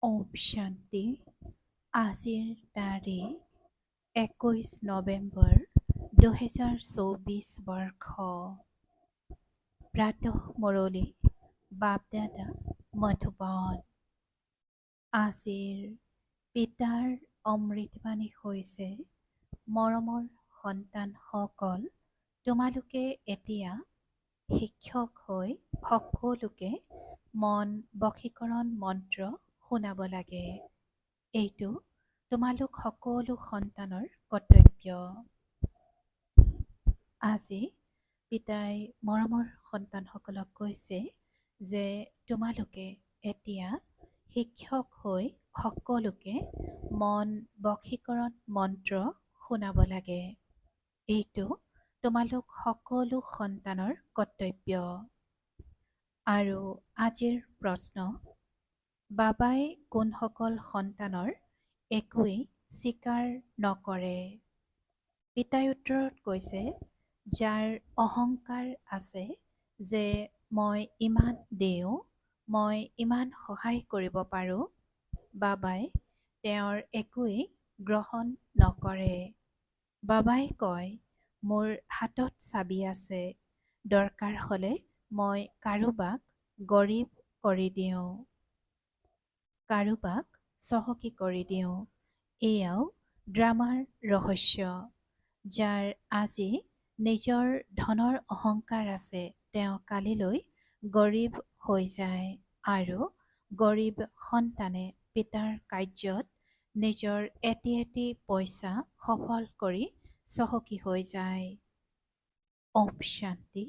ওম শান্তি। আজিৰ তাৰিখ 21 নৱেম্বৰ 2024 বৰ্ষ। প্ৰাতঃ মুৰলী বাপদাদা মধুবন। আজিৰ পিতাৰ অমৃতবাণী হৈছে, মৰমৰ সন্তানসকল, তোমালোকে এতিয়া শিক্ষক হৈ সকলোকে মন বশীকৰণ মন্ত্ৰ শুনাব লাগে। এইটো তোমালোক সকলো সন্তানৰ কৰ্তব্য। আজি পিতাই মৰমৰ সন্তানসকলক কৈছে যে তোমালোকে এতিয়া শিক্ষক হৈ সকলোকে মন বশীকৰণ মন্ত্ৰ শুনাব লাগে। এইটো তোমালোক সকলো সন্তানৰ কৰ্তব্য। আৰু আজিৰ প্ৰশ্ন, বাবাই কোনসকল সন্তানৰ একোৱেই স্বীকাৰ নকৰে? পিতাই উত্তৰত কৈছে, যাৰ অহংকাৰ আছে যে মই ইমান দিওঁ, মই ইমান সহায় কৰিব পাৰোঁ, বাবাই তেওঁৰ একোৱেই গ্ৰহণ নকৰে। বাবাই কয়, মোৰ হাতত চাবি আছে, দৰকাৰ হ'লে মই কাৰোবাক গৰীব কৰি দিওঁ, কাৰোবাক চহকী কৰি দিওঁ। এয়াও ড্ৰামাৰ ৰহস্য। যাৰ আজি নিজৰ ধনৰ অহংকাৰ আছে, তেওঁ কালিলৈ গৰীব হৈ যায় আৰু গৰীব সন্তানে পিতাৰ কাৰ্যত নিজৰ এটি এটি পইচা সফল কৰি চহকী হৈ যায়। ওম শান্তি।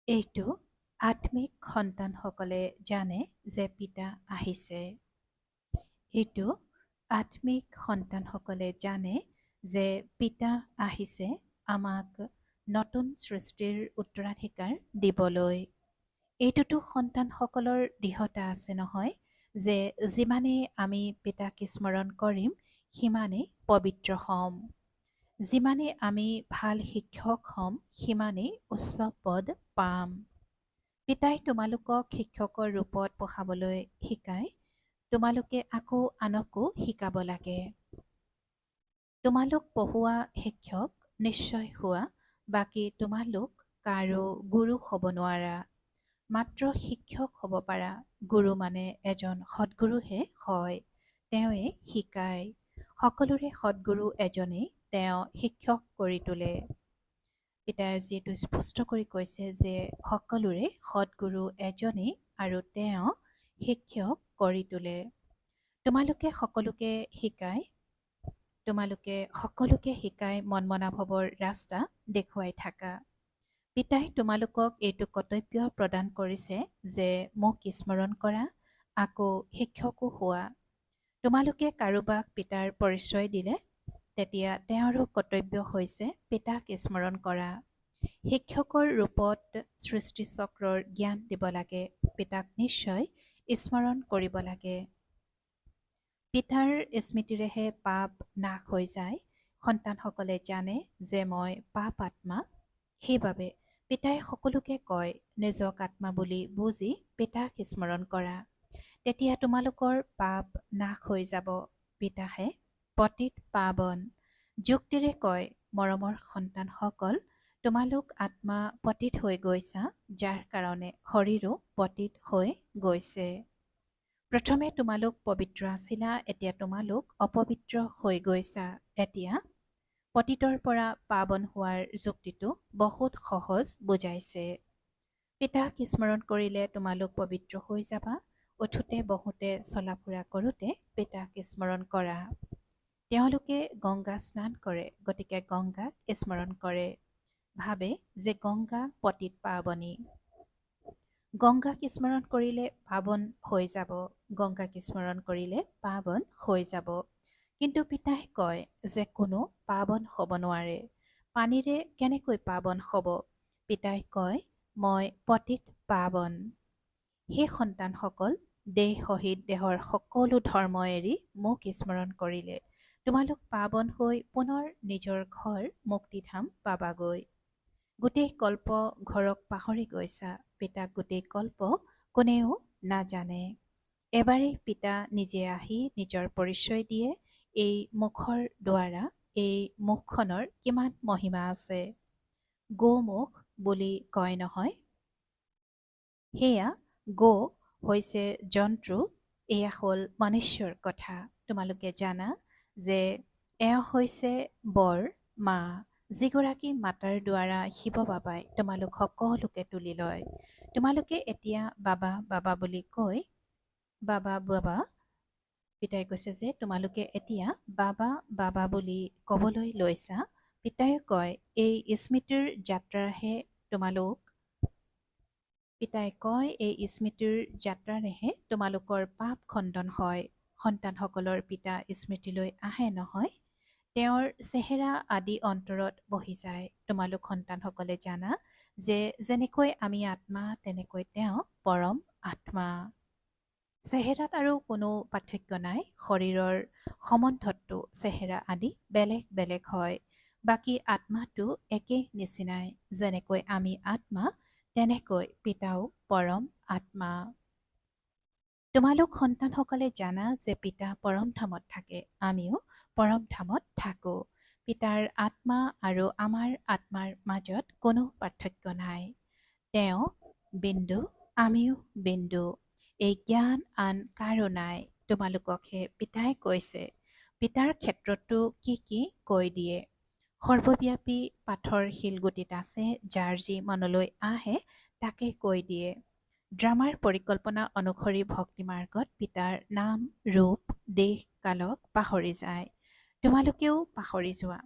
এইটো আত্মিক সন্তানসকলে জানে যে পিতা আহিছে। এইটো আত্মিক সন্তানসকলে জানে যে পিতা আহিছে আমাক নতুন সৃষ্টিৰ উত্তৰাধিকাৰ দিবলৈ। এইটোতো সন্তানসকলৰ দৃঢ়তা আছে নহয়, যে যিমানেই আমি পিতাক স্মৰণ কৰিম সিমানেই পবিত্ৰ হ'ম। যিমানেই আমি ভাল শিক্ষক হ'ম সিমানেই উচ্চ পদ পাম। পিতাই তোমালোকক শিক্ষকৰ ৰূপত পঢ়াবলৈ শিকায়, তোমালোকে আকৌ আনকো শিকাব লাগে। তোমালোক পঢ়ুৱা শিক্ষক নিশ্চয় হোৱা, বাকী তোমালোক কাৰো গুৰু হ'ব নোৱাৰা। মাত্ৰ শিক্ষক হ'ব পাৰা। গুৰু মানে এজন সদ্গুৰুহে হয়, তেওঁৱে শিকায়। সকলোৰে সদ্গুৰু এজনেই, তেওঁ শিক্ষক কৰি তোলে। পিতাই যিহেতু স্পষ্ট কৰি কৈছে যে সকলোৰে সদ্গুৰু এজনেই আৰু তেওঁ শিক্ষক কৰি তোলে। তোমালোকে সকলোকে শিকাই মনমনা ভৱৰ ৰাস্তা দেখুৱাই থাকা। পিতাই তোমালোকক এইটো কৰ্তব্য প্ৰদান কৰিছে যে মোক স্মৰণ কৰা, আকৌ শিক্ষকো হোৱা। তোমালোকে কাৰোবাক পিতাৰ পৰিচয় দিলে, তেতিয়া তেওঁৰো কৰ্তব্য হৈছে পিতাক স্মৰণ কৰা। শিক্ষকৰ ৰূপত সৃষ্টিচক্ৰৰ জ্ঞান দিব লাগে, পিতাক নিশ্চয় স্মৰণ কৰিব লাগে। পিতাৰ স্মৃতিৰেহে পাপ নাশ হৈ যায়। সন্তানসকলে জানে যে মই পাপ আত্মা, সেইবাবে পিতাই সকলোকে কয় নিজক আত্মা বুলি বুজি পিতাক স্মৰণ কৰা। তেতিয়া তোমালোকৰ পাপ নাশ হৈ যাব। পিতাহে পতিত পাৱন। যুক্তিৰে কয়, মৰমৰ সন্তানসকল, তোমালোক আত্মা পতিত হৈ গৈছা, যাৰ কাৰণে শৰীৰো পতিত হৈ গৈছে। প্ৰথমে তোমালোক পবিত্ৰ আছিলা, এতিয়া তোমালোক অপবিত্ৰ হৈ গৈছা। এতিয়া পতিতৰ পৰা পাৱন হোৱাৰ যুক্তিটো বহুত সহজ বুজাইছে। পিতাক স্মৰণ কৰিলে তোমালোক পবিত্ৰ হৈ যাবা। উঠোতে বহোতে চলা ফুৰা কৰোঁতে পিতাক স্মৰণ কৰা। তেওঁলোকে গংগা স্নান কৰে, গতিকে গংগাক স্মৰণ কৰে। ভাবে যে গংগা পতিত পাৱনী। গংগাক স্মৰণ কৰিলে পাৱন হৈ যাব, গংগাক স্মৰণ কৰিলে পাৱন হৈ যাব। কিন্তু পিতাই কয় যে কোনো পাৱন হ'ব নোৱাৰে। পানীৰে কেনেকৈ পাৱন হ'ব? পিতাই কয়, মই পতিত পাৱন। সেই সন্তানসকল, দেহ সহিত দেহৰ সকলো ধৰ্ম এৰি মোক স্মৰণ কৰিলে তোমালোক পাৱন হৈ পুনৰ নিজৰ ঘৰ মুক্তিধাম পাবাগৈ। গোটেই কল্প ঘৰক পাহৰি গৈছা, পিতাক গোটেই কল্প কোনেও নাজানে। এবাৰেই পিতা নিজে আহি নিজৰ পৰিচয় দিয়ে। এই মুখৰ দ্বাৰা এই মুখখনৰ কিমান মহিমা আছে। গোমুখ বুলি কয় নহয়। সেয়া গো হৈছে জন্তু, এয়া হ'ল মনুষ্যৰ কথা। তোমালোকে জানা যে এয়া হৈছে বৰ মা, যিগৰাকী মাতাৰ দ্বাৰা শিৱ বাবাই তোমালোক সকলোকে তুলি লয়। তোমালোকে এতিয়া বাবা বাবা বুলি কৈ বাবা বাবা, পিতাই কৈছে যে তোমালোকে এতিয়া বাবা বাবা বুলি ক'বলৈ লৈছা। পিতাই কয় এই স্মৃতিৰ যাত্ৰাহে তোমালোক পিতাই কয় এই স্মৃতিৰ যাত্ৰাৰেহে তোমালোকৰ পাপ খণ্ডন হয়। সন্তানসকলৰ পিতা স্মৃতিলৈ আহে নহয়, তেওঁৰ চেহেৰা আদি অন্তৰত বহি যায়। তোমালোক সন্তানসকলে জানা যে যেনেকৈ আমি আত্মা তেনেকৈ তেওঁ পৰম আত্মা। চেহেৰাত আৰু কোনো পাৰ্থক্য নাই। শৰীৰৰ সম্বন্ধতটো চেহেৰা আদি বেলেগ বেলেগ হয়। বাকী আত্মাটো একেই নিচিনাই। যেনেকৈ আমি আত্মা তেনেকৈ পিতাও পৰম আত্মা। তোমালোক সন্তানসকলে জানা যে পিতা পৰম ধামত থাকে, আমিও পৰম ধামত থাকোঁ। পিতাৰ আত্মা আৰু আমাৰ আত্মাৰ মাজত কোনো পাৰ্থক্য নাই। তেওঁ বিন্দু, আমিও বিন্দু। এই জ্ঞান আন কাৰো নাই। তোমালোককহে পিতাই কৈছে। পিতাৰ ক্ষেত্ৰতো কি কৈ দিয়ে। সৰ্বব্যাপী পাথৰ শিলগুটিত আছে, যাৰ যি মনলৈ আহে তাকে কৈ দিয়ে। ড্ৰামাৰ পৰিকল্পনা অনুসৰি ভক্তিমাৰ্গত পিতাৰ নাম, ৰূপ, দেশ, কালক পাহৰি যায়। তোমালোকেও পাহৰি যোৱা।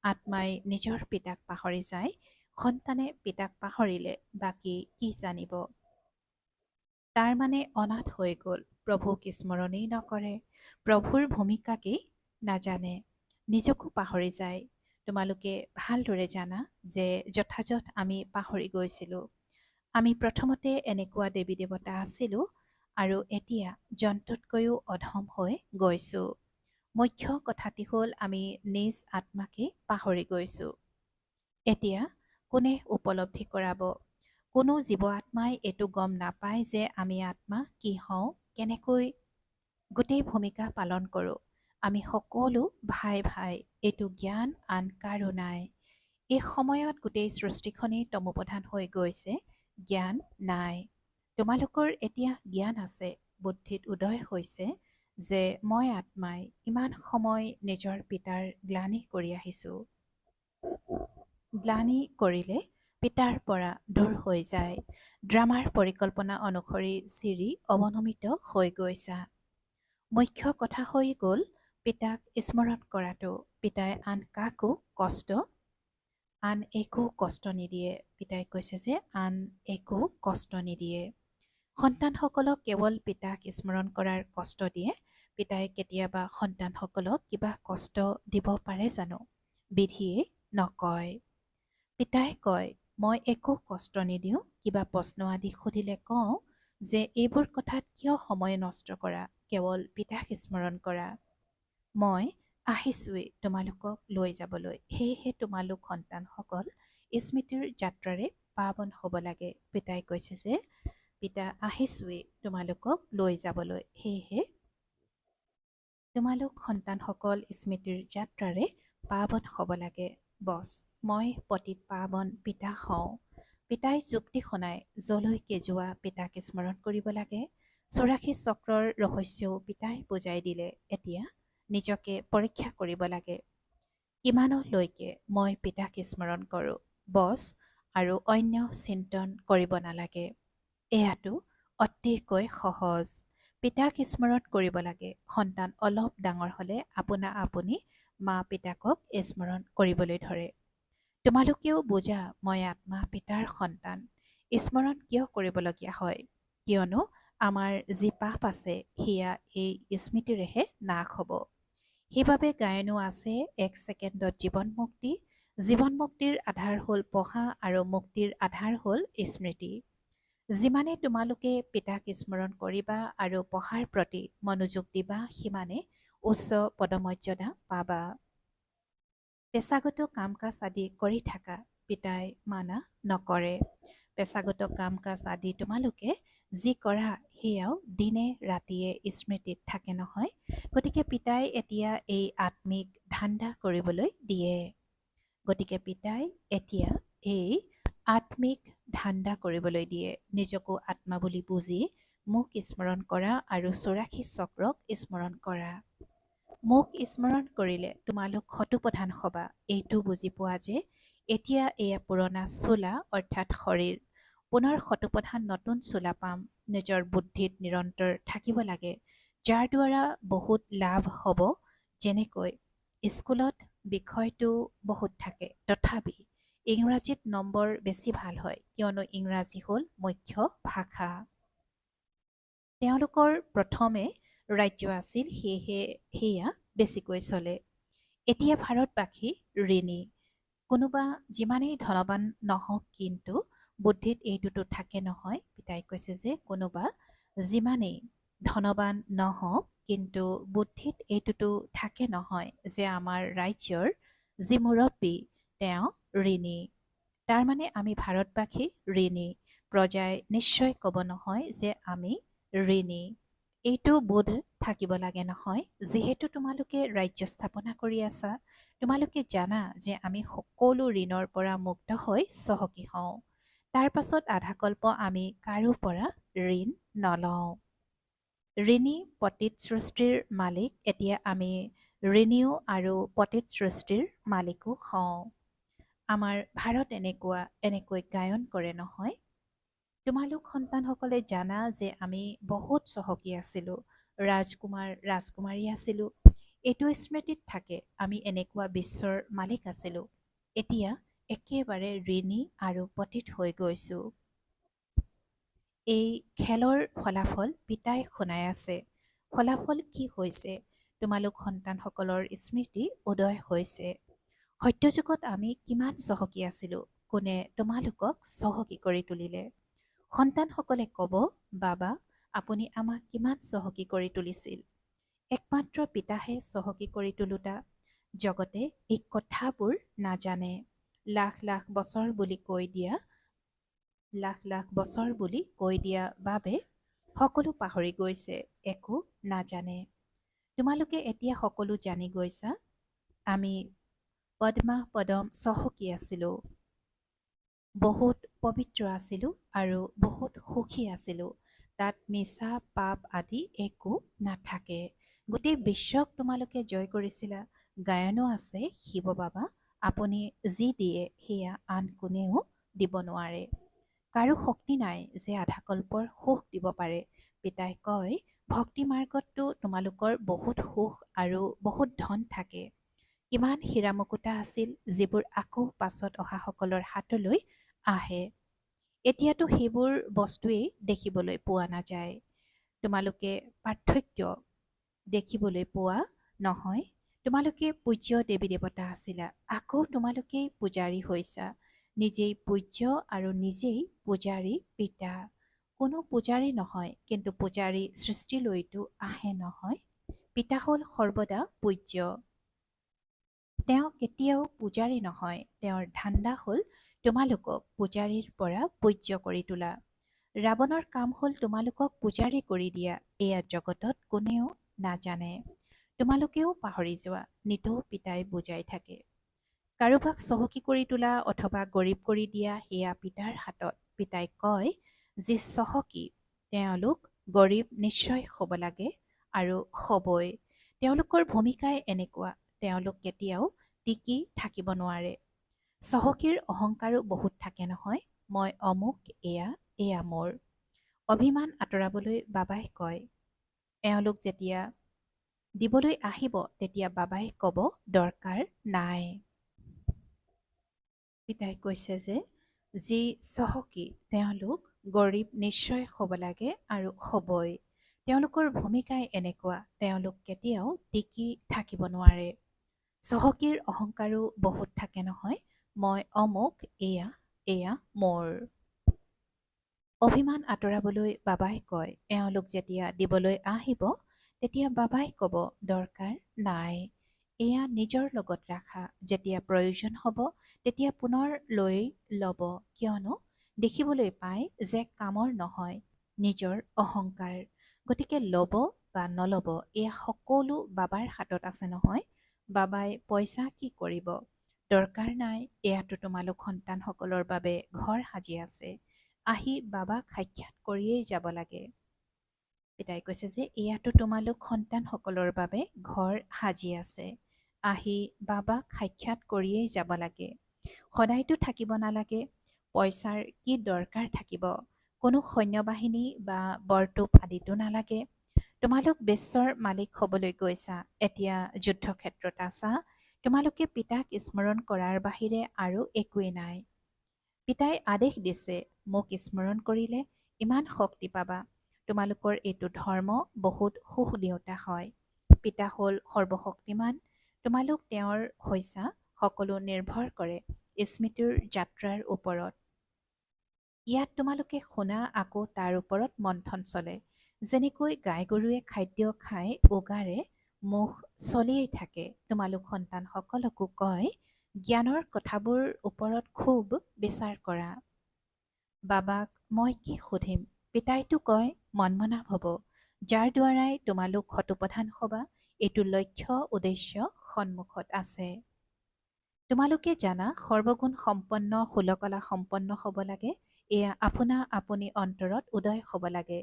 আত্মাই নিজৰ পিতাক পাহৰি যায়। সন্তানে পিতাক পাহৰিলে বাকী কি জানিব। তাৰ মানে অনাথ হৈ গ'ল। প্ৰভুক স্মৰণেই নকৰে, প্ৰভুৰ ভূমিকাকেই নাজানে, নিজকো পাহৰি যায়। তোমালোকে ভালদৰে জানা যে যথাযথ আমি পাহৰি গৈছিলোঁ। আমি প্ৰথমতে এনেকুৱা দেৱী দেৱতা আছিলোঁ আৰু এতিয়া জন্তুতকৈও অধম হৈ গৈছোঁ। মুখ্য কথাটি হ'ল আমি নিজ আত্মাকে পাহৰি গৈছোঁ। এতিয়া কোনে উপলব্ধি কৰাব? কোনো জীৱ আত্মাই এইটো গম নাপায় যে আমি আত্মা কি হওঁ, কেনেকৈ গোটেই ভূমিকা পালন কৰোঁ। আমি সকলো ভাই ভাই, এইটো জ্ঞান আন কাৰো নাই। এই সময়ত গোটেই সৃষ্টিখনেই তমোপ্ৰধান হৈ গৈছে, জ্ঞান নাই। তোমালোকৰ এতিয়া জ্ঞান আছে, বুদ্ধিত উদয় হৈছে যে মই আত্মাই ইমান সময় নিজৰ পিতাৰ গ্লানি কৰি আহিছোঁ। গ্লানি কৰিলে পিতাৰ পৰা দূৰ হৈ যায়। ড্ৰামাৰ পৰিকল্পনা অনুসৰি চিৰি অৱনমিত হৈ গৈছা। মুখ্য কথা হৈ গ'ল পিতাক স্মৰণ কৰাটো। পিতাই আন একো কষ্ট নিদিয়ে। পিতাই কৈছে যে আন একো কষ্ট নিদিয়ে। সন্তানসকলক কেৱল পিতাক স্মৰণ কৰাৰ কষ্ট দিয়ে। পিতাই কেতিয়াবা সন্তানসকলক কিবা কষ্ট দিব পাৰে জানো? বিধিয়ে নকয়। পিতাই কয় মই একো কষ্ট নিদিওঁ। কিবা প্ৰশ্ন আদি সুধিলে কওঁ যে এইবোৰ কথাত কিয় সময় নষ্ট কৰা, কেৱল পিতাক স্মৰণ কৰা। মই আহিছোঁৱেই তোমালোকক লৈ যাবলৈ। সেয়েহে তোমালোক সন্তানসকল স্মৃতিৰ যাত্ৰাৰে পাৱন হ'ব লাগে। পিতাই কৈছে যে পিতা আহিছোঁৱেই তোমালোকক লৈ যাবলৈ। সেয়েহে তোমালোক সন্তানসকল স্মৃতিৰ যাত্ৰাৰে পাৱন হ'ব লাগে। বছ মই পতিত পাৱন পিতা হওঁ। পিতাই যুক্তি শুনাই যলৈকে যোৱা পিতাক স্মৰণ কৰিব লাগে। ৮৪ চক্ৰৰ ৰহস্যও পিতাই বুজাই দিলে। এতিয়া নিজকে পৰীক্ষা কৰিব লাগে। কিমানলৈকে মই পিতাক স্মৰণ কৰোঁ। বছ আৰু অন্য চিন্তন কৰিব নালাগে। এয়াটো অতিকৈ সহজ। পিতাক স্মৰণ কৰিব লাগে। সন্তান অলপ ডাঙৰ হ'লে আপোনা আপুনি মা পিতাকক স্মৰণ কৰিবলৈ ধৰে। তোমালোকেও বুজা মই আত্মা পিতাৰ সন্তান। স্মৰণ কিয় কৰিবলগীয়া হয়? কিয়নো আমাৰ যি পাপ আছে সেয়া এই স্মৃতিৰেহে নাশ হ'ব। সেইবাবে গায়নো আছে ১ ছেকেণ্ডত জীৱন মুক্তি। জীৱন মুক্তিৰ আধাৰ হ'ল পঢ়া আৰু মুক্তিৰ আধাৰ হ'ল স্মৃতি। যিমানে তোমালোকে পিতাক স্মৰণ কৰিবা আৰু পঢ়াৰ প্ৰতি মনোযোগ দিবা, সিমানে উচ্চ পদমৰ্যাদা পাবা। পেছাগত কাম কাজ আদি কৰি থাকা। পিতাই মানা নকৰে। পেছাগত কাম কাজ আদি তোমালোকে যি কৰা সেয়াও দিনে ৰাতিয়ে স্মৃতিত থাকে নহয়। গতিকে পিতাই এতিয়া এই আত্মিক ধান্দা কৰিবলৈ দিয়ে। গতিকে পিতাই এতিয়া এই আত্মিক ধান্দা কৰিবলৈ দিয়ে। নিজকো আত্মা বুলি বুজি মোক স্মৰণ কৰা আৰু ৮৪ চক্ৰক স্মৰণ কৰা। মোক স্মৰণ কৰিলে তোমালোক শতোপ্ৰধান হবা। এইটো বুজি পোৱা যে এতিয়া এয়া পুৰণা চোলা অৰ্থাৎ শৰীৰ, পুনৰ শতোপ্ৰধান নতুন চোলা পাম। নিজৰ বুদ্ধিত নিৰন্তৰ থাকিব লাগে, যাৰ দ্বাৰা বহুত লাভ হ'ব। যেনেকৈ স্কুলত বিষয়টো বহুত থাকে, তথাপি ইংৰাজীত নম্বৰ বেছি ভাল হয়, কিয়নো ইংৰাজী হ'ল মুখ্য ভাষা। তেওঁলোকৰ প্ৰথমে ৰাজ্য আছিল, সেয়েহে সেয়া বেছিকৈ চলে। এতিয়া ভাৰতবাসী ঋণী। কোনোবা যিমানেই ধনৱান নহওক, কিন্তু বুদ্ধিত এইটোতো থাকে নহয়। পিতাই কৈছে যে কোনোবা যিমানেই ধনৱান নহওক, কিন্তু বুদ্ধিত এইটোতো থাকে নহয় যে আমাৰ ৰাজ্যৰ যি মুৰব্বী তেওঁ ঋণী। তাৰমানে আমি ভাৰতবাসী ঋণী। প্ৰজাই নিশ্চয় ক'ব নহয় যে আমি ঋণী। এইটো বোধ থাকিব লাগে নহয়। যিহেতু তোমালোকে ৰাজ্য স্থাপনা কৰি আছা, তোমালোকে জানা যে আমি সকলো ঋণৰ পৰা মুক্ত হৈ চহকী হওঁ। তাৰ পাছত আধাকল্প আমি কাৰো পৰা ঋণ নলওঁ। ঋণী পতিত সৃষ্টিৰ মালিক, এতিয়া আমি ঋণীও আৰু পতিত সৃষ্টিৰ মালিকো হওঁ। আমাৰ ভাৰত এনেকৈ গায়ন কৰে নহয়। তোমালোক সন্তানসকলে জানা যে আমি বহুত চহকী আছিলোঁ, ৰাজকুমাৰ ৰাজকুমাৰী আছিলোঁ। এইটো স্মৃতিত থাকে আমি এনেকুৱা বিশ্বৰ মালিক আছিলোঁ। এতিয়া একেবাৰে ঋণী আৰু পতিত হৈ গৈছোঁ। এই খেলৰ ফলাফল পিতাই শুনাই আছে। ফলাফল কি হৈছে? তোমালোক সন্তানসকলৰ স্মৃতি উদয় হৈছে। সত্যযুগত আমি কিমান চহকী আছিলোঁ, কোনে তোমালোকক চহকী কৰি তুলিলে? সন্তানসকলে ক'ব, বাবা আপুনি আমাক কিমান চহকী কৰি তুলিছিল। একমাত্ৰ পিতাহে চহকী কৰি তোলোতা। জগতে এই কথাবোৰ নাজানে। লাখ লাখ বছৰ বুলি কৈ দিয়া বাবে সকলো পাহৰি গৈছে, একো নাজানে। তোমালোকে এতিয়া সকলো জানি গৈছা। আমি পদ্মা পদম চহকী আছিলোঁ, বহুত পবিত্ৰ আছিলোঁ আৰু বহুত সুখী আছিলোঁ। তাত মিছা পাপ আদি একো নাথাকে। গোটেই বিশ্বক তোমালোকে জয় কৰিছিলা। গায়নো আছে, শিৱ বাবা আপুনি যি দিয়ে সেয়া আন কোনেও দিব নোৱাৰে। কাৰো শক্তি নাই যে আধাকল্পৰ সুখ দিব পাৰে। পিতাই কয়, ভক্তি মাৰ্গততো তোমালোকৰ বহুত সুখ আৰু বহুত ধন থাকে। কিমান হীৰা মুকুতা আছিল, যিবোৰ আকৌ পাছত অহাসকলৰ হাতলৈ আহে। এতিয়াতো সেইবোৰ বস্তুৱেই দেখিবলৈ পোৱা নাযায়। তোমালোকে পাৰ্থক্য দেখিবলৈ পোৱা নহয়। তোমালোকে পূজ্য দেৱী দেৱতা আছিলা, আকৌ তোমালোকেই পূজাৰী হৈছা। নিজেই পূজ্য আৰু নিজেই পূজাৰী পিতা। কোনো পূজাৰী নহয়, কিন্তু পূজাৰী সৃষ্টিলৈতো আহে নহয়। পিতা হ'ল সৰ্বদা পূজ্য। তেওঁ কেতিয়াও পূজাৰী নহয়। তেওঁৰ ধান্দা হ'ল তোমালোকক পূজাৰীৰ পৰা পূজ্য কৰি তোলা। ৰাৱণৰ কাম হ'ল তোমালোকক পূজাৰী কৰি দিয়া। এয়া জগতত কোনেও নাজানে। তোমালোকেও পাহৰি যোৱা, নিতৌ পিতাই বুজাই থাকে। কাৰোবাক চহকী কৰি তোলা অথবা গৰীব কৰি দিয়া সেয়া পিতাৰ হাতত। পিতাই কয়, যি চহকী তেওঁলোক গৰীব নিশ্চয় হ'ব লাগে আৰু হ'বই। তেওঁলোকৰ ভূমিকাই এনেকুৱা, তেওঁলোক কেতিয়াও টিকি থাকিব নোৱাৰে। চহকীৰ অহংকাৰো বহুত থাকে নহয়। মই অমুক, এয়া মোৰ। অভিমান আঁতৰাবলৈ বাবাই কয়। এওঁলোক যেতিয়া দিবলৈ আহিব, তেতিয়া বাবাই ক'ব দৰকাৰ নাই। পিতাই কৈছে যে যি চহকী তেওঁলোক গৰীব নিশ্চয় হ'ব লাগে আৰু হ'বই। তেওঁলোকৰ ভূমিকাই এনেকুৱা, তেওঁলোক কেতিয়াও টিকি থাকিব নোৱাৰে। চহকীৰ অহংকাৰো বহুত থাকে নহয়। মই অমুক, এয়া মোৰ। অভিমান আঁতৰাবলৈ বাবাই কয়, এওঁলোক যেতিয়া দিবলৈ আহিব, তেতিয়া বাবাই ক'ব দৰকাৰ নাই। এয়া নিজৰ লগত ৰাখা। যেতিয়া প্ৰয়োজন হ'ব, তেতিয়া পুনৰ লৈ ল'ব, কিয়নো দেখিবলৈ পায় যে কামৰ নহয়। নিজৰ অহংকাৰ। গতিকে ল'ব বা নল'ব এয়া সকলো বাবাৰ হাতত আছে নহয়। বাবাই পইচা কি কৰিব? দৰকাৰ নাই, এয়াতো তোমালোক সন্তানসকলৰ বাবে ঘৰ সাজি আছে। আহি বাবাক সাক্ষাৎ কৰিয়েই যাব লাগে। পিতাই কৈছে যে এয়াতো তোমালোক সন্তানসকলৰ বাবে ঘৰ সাজি আছে। আহি বাবাক সাক্ষাৎ কৰিয়েই যাব লাগে। সদায়তো থাকিব নালাগে। পইচাৰ কি দৰকাৰ থাকিব? কোনো সৈন্যবাহিনী বা বৰতোপ আদিতো নালাগে। তোমালোক বিশ্বৰ মালিক হ'বলৈ গৈছা। এতিয়া যুদ্ধক্ষেত্ৰত আছা। তোমালোকে পিতাক স্মৰণ কৰাৰ বাহিৰে আৰু একোৱেই নাই। পিতাই আদেশ দিছে, মোক স্মৰণ কৰিলে ইমান শক্তি পাবা। তোমালোকৰ এইটো ধৰ্ম বহুত সুখ দিওঁতা হয়। পিতা হ'ল সৰ্বশক্তিমান। তোমালোক তেওঁৰ হৈছা। সকলো নিৰ্ভৰ কৰে স্মৃতিৰ যাত্ৰাৰ ওপৰত। ইয়াত তোমালোকে শুনা, আকৌ তাৰ ওপৰত মন্থন চলে। যেনেকৈ গাই গৰুৱে খাদ্য খাই উগাৰে মুখ চলিয়েই থাকে, তোমালোক সন্তানসকলকো কয়, জ্ঞানৰ কথাবোৰ ওপৰত খুব বিচাৰ কৰা। বাবাক মই কি সুধিম? পিতাইতো কয় মন্মনা ভৱ, যাৰ দ্বাৰাই তোমালোক শতপ্ৰধান হবা। এইটো লক্ষ্য উদ্দেশ্য সন্মুখত আছে। তোমালোকে জানা সৰ্বগুণ সম্পন্ন ষোলকলা সম্পন্ন হ'ব লাগে। এয়া আপোনা আপুনি অন্তৰত উদয় হ'ব লাগে।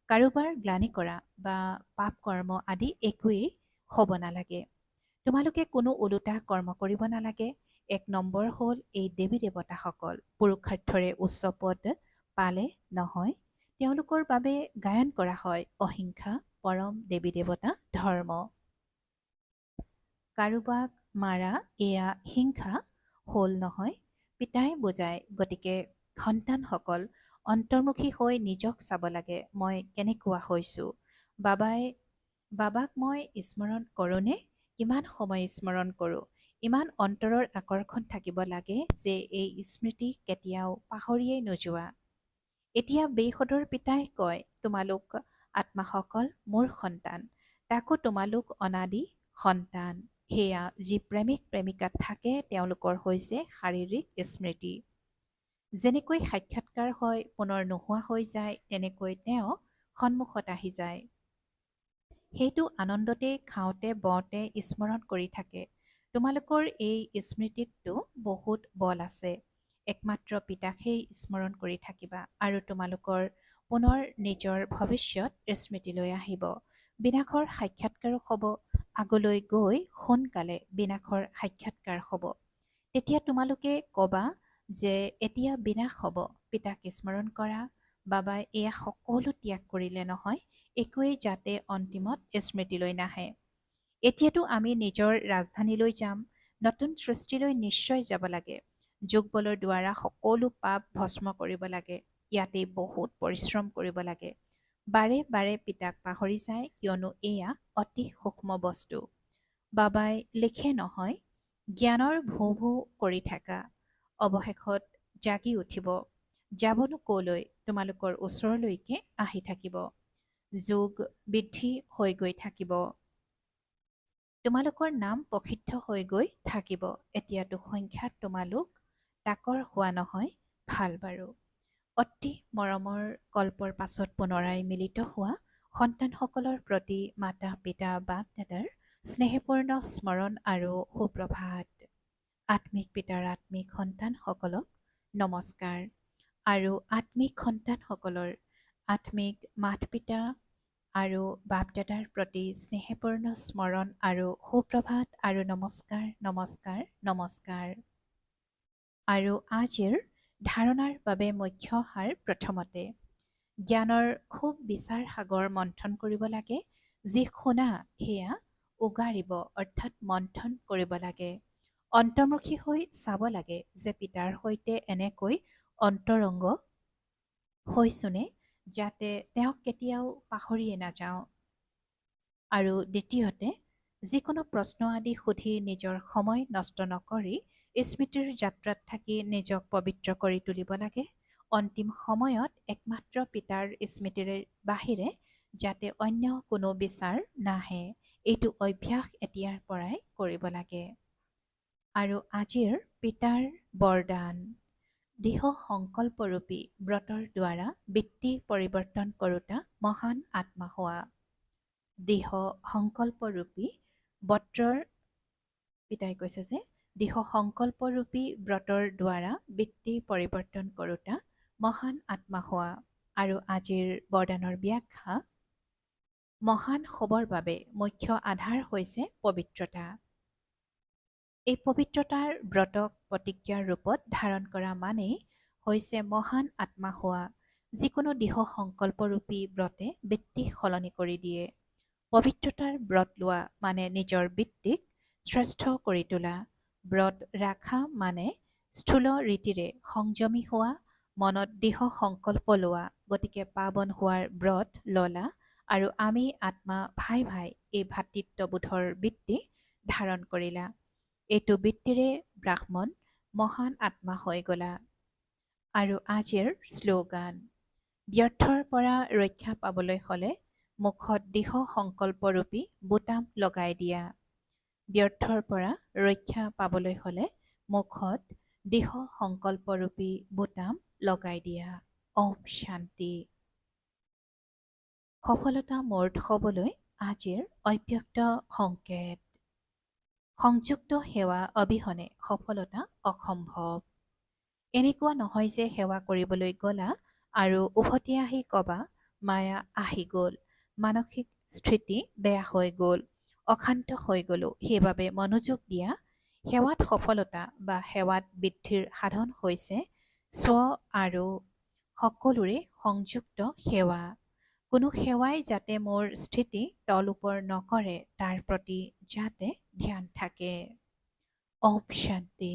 কাৰোবাৰ গ্লানি কৰা বা পাপ কৰ্ম আদি একোৱেই হ'ব নালাগে। তোমালোকে কোনো ওলোটা কৰ্ম কৰিব নালাগে। এক নম্বৰ হ'ল এই দেৱী দেৱতাসকল পুৰুষাৰ্থৰে উচ্চ পদ পালে নহয়, তেওঁলোকৰ বাবে গায়ন কৰা হয় অহিংসা পৰম দেৱী দেৱতা ধৰ্ম। কাৰোবাক মাৰা এয়া হিংসা হ'ল নহয়, পিতাই বুজায়। গতিকে সন্তানসকল অন্তৰ্মুখী হৈ নিজক চাব লাগে, মই কেনেকুৱা হৈছোঁ। বাবাক মই স্মৰণ কৰোঁনে? কিমান সময় স্মৰণ কৰোঁ? ইমান অন্তৰৰ আকৰ্ষণ থাকিব লাগে যে এই স্মৃতি কেতিয়াও পাহৰিয়েই নোযোৱা। এতিয়া বেসদৰ পিতাই কয়, তোমালোক আত্মাসকল মোৰ সন্তান। তাকো তোমালোক অনাদি সন্তান। সেয়া যি প্ৰেমিক প্ৰেমিকাত থাকে তেওঁলোকৰ হৈছে শাৰীৰিক স্মৃতি। যেনেকৈ সাক্ষাৎকাৰ হয় পুনৰ নোহোৱা হৈ যায়, তেনেকৈ তেওঁ সন্মুখত আহি যায়। সেইটো আনন্দতে খাওঁতে বওঁতে স্মৰণ কৰি থাকে। তোমালোকৰ এই স্মৃতিততো বহুত বল আছে। একমাত্ৰ পিতাকহে স্মৰণ কৰি থাকিবা আৰু তোমালোকৰ পুনৰ নিজৰ ভৱিষ্যত স্মৃতিলৈ আহিব। বিনাশৰ সাক্ষাৎকাৰো হ'ব। আগলৈ গৈ সোনকালে বিনাশৰ সাক্ষাৎকাৰ হ'ব। তেতিয়া তোমালোকে ক'বা যে এতিয়া বিনাশ হ'ব। পিতাক স্মৰণ কৰা। বাবাই এয়া সকলো ত্যাগ কৰিলে নহয়, একোৱেই যাতে অন্তিমত স্মৃতিলৈ নাহে। এতিয়াতো আমি নিজৰ ৰাজধানীলৈ যাম। নতুন সৃষ্টিলৈ নিশ্চয় যাব লাগে। যোগ বলৰ দ্বাৰা সকলো পাপ ভস্ম কৰিব লাগে। ইয়াতেই বহুত পৰিশ্ৰম কৰিব লাগে। বাৰে বাৰে পিতাক পাহৰি যায়, কিয়নো এয়া অতি সূক্ষ্ম বস্তু। বাবাই লিখে নহয়, জ্ঞানৰ ভো ভো কৰি থাকা। অৱশেষত জাগি উঠিব। যাবনো কলৈ? তোমালোকৰ ওচৰলৈকে আহি থাকিব। যোগ বৃদ্ধি হৈ গৈ থাকিব। তোমালোকৰ নাম প্ৰসিদ্ধ হৈ গৈ থাকিব। এতিয়াতো সংখ্যাত তোমালোক তাকৰ হোৱা নহয়, ভাল বাৰু। অতি মৰমৰ কল্পৰ পাছত পুনৰাই মিলিত হোৱা সন্তানসকলৰ প্ৰতি মাতা পিতা বাপ দাদাৰ স্নেহপূৰ্ণ স্মৰণ আৰু সুপ্ৰভাত। আত্মিক পিতাৰ আত্মিক সন্তানসকলক নমস্কাৰ আৰু আত্মিক সন্তানসকলৰ আত্মিক মাত পিতা আৰু বাপ দাদাৰ প্ৰতি স্নেহপূৰ্ণ স্মৰণ আৰু সুপ্ৰভাত আৰু নমস্কাৰ নমস্কাৰ নমস্কাৰ। আৰু আজিৰ ধাৰণাৰ বাবে মুখ্য সাৰ প্ৰথমতে জ্ঞানৰ খুব বিচাৰ সাগৰ মন্থন কৰিব লাগে। যি শুনা সেয়া উগাৰিব অৰ্থাৎ মন্থন কৰিব লাগে। অন্তৰ্মুখী হৈ চাব লাগে যে পিতাৰ সৈতে এনেকৈ অন্তৰংগ হৈছোনে, যাতে তেওঁক কেতিয়াও পাহৰিয়ে নাযাওঁ। আৰু দ্বিতীয়তে যিকোনো প্ৰশ্ন আদি সুধি নিজৰ সময় নষ্ট নকৰি স্মৃতিৰ যাত্ৰাত থাকি নিজক পবিত্ৰ কৰি তুলিব লাগে। অন্তিম সময়ত একমাত্ৰ পিতাৰ স্মৃতিৰে বাহিৰে যাতে অন্য কোনো বিচাৰ নাহে, এইটো অভ্যাস এতিয়াৰ পৰাই কৰিব লাগে। আৰু আজিৰ পিতাৰ বৰদান। দৃঢ় সংকল্পৰূপী ব্ৰতৰ দ্বাৰা বৃত্তি পৰিৱৰ্তন কৰোঁতা মহান আত্মা হোৱা। দৃঢ় সংকল্পৰূপী ব্ৰতৰ পিতাই কৈছে যে দৃঢ় সংকল্পৰূপী ব্ৰতৰ দ্বাৰা বৃত্তি পৰিৱৰ্তন কৰোঁতা মহান আত্মা হোৱা। আৰু আজিৰ বৰদানৰ ব্যাখ্যা। মহান হ'বৰ বাবে মুখ্য আধাৰ হৈছে পবিত্ৰতা। এই পবিত্ৰতাৰ ব্ৰতক প্ৰতিজ্ঞাৰ ৰূপত ধাৰণ কৰা মানেই হৈছে মহান আত্মা হোৱা। যিকোনো দৃঢ় সংকল্পৰূপী ব্ৰতে বৃত্তি সলনি কৰি দিয়ে। পবিত্ৰতাৰ ব্ৰত লোৱা মানে নিজৰ বৃত্তিক শ্ৰেষ্ঠ কৰি তোলা। ব্ৰত ৰাখা মানে স্থূল ৰীতিৰে সংযমী হোৱা, মনত দৃঢ় সংকল্প লোৱা। গতিকে পাৱন হোৱাৰ ব্ৰত ললা আৰু আমি আত্মা ভাই ভাই এই ভাতৃত্ববোধৰ বৃত্তি ধাৰণ কৰিলা। এইটো বৃত্তিৰে ব্ৰাহ্মণ মহান আত্মা হৈ গলা। আৰু আজিৰ শ্লোগান। ব্যৰ্থৰ পৰা ৰক্ষা পাবলৈ হ'লে মুখত দৃঢ় সংকল্পৰূপী বুটাম লগাই দিয়া। ব্যৰ্থৰ পৰা ৰক্ষা পাবলৈ হ'লে মুখত দৃঢ় সংকল্পৰূপী বুটাম লগাই দিয়া। ওম শান্তি। সফলতা মূৰ্ত হ'বলৈ আজিৰ অব্যক্ত সংকেত। সংযুক্ত সেৱা অবিহনে সফলতা অসম্ভৱ। এনেকুৱা নহয় যে সেৱা কৰিবলৈ গ'লা আৰু উভতি আহি কবা মায়া আহি গ'ল, মানসিক স্থিতি বেয়া হৈ গ'ল, অশান্ত হৈ গ'লো, সেইবাবে মনোযোগ দিয়া। সেৱাত সফলতা বা সেৱাত বৃদ্ধিৰ সাধন হৈছে স্ব আৰু সকলোৰে সংযুক্ত সেৱা। কোনো সেৱাই যাতে মোৰ স্থিতি তল ওপৰ নকৰে তাৰ প্ৰতি যাতে ধ্যান থাকে। ওম শান্তি।